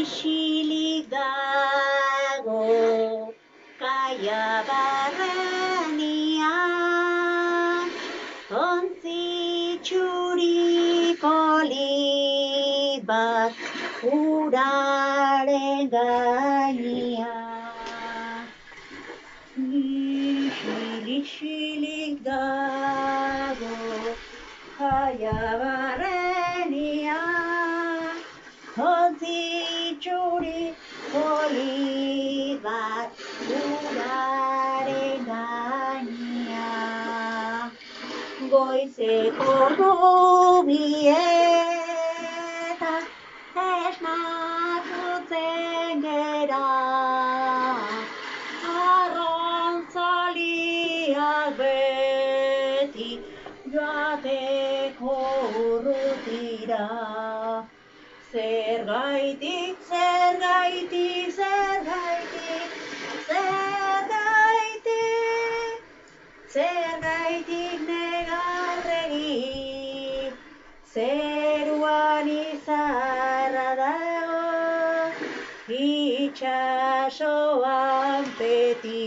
isilik dago kaia barrenean, ontzi txuri polit bat uraren gainean. Isilik dago kaia barrenean, ontzi txuri polit bat uraren gainean. Goizeko rubietan esnatzen gera, arrantzaliak beti joateko urrutira. Zergaitik, zergaitik, zergaitik, zergaitik, zergaitik negarregi, zeruan izarra dago, itxasoan beti.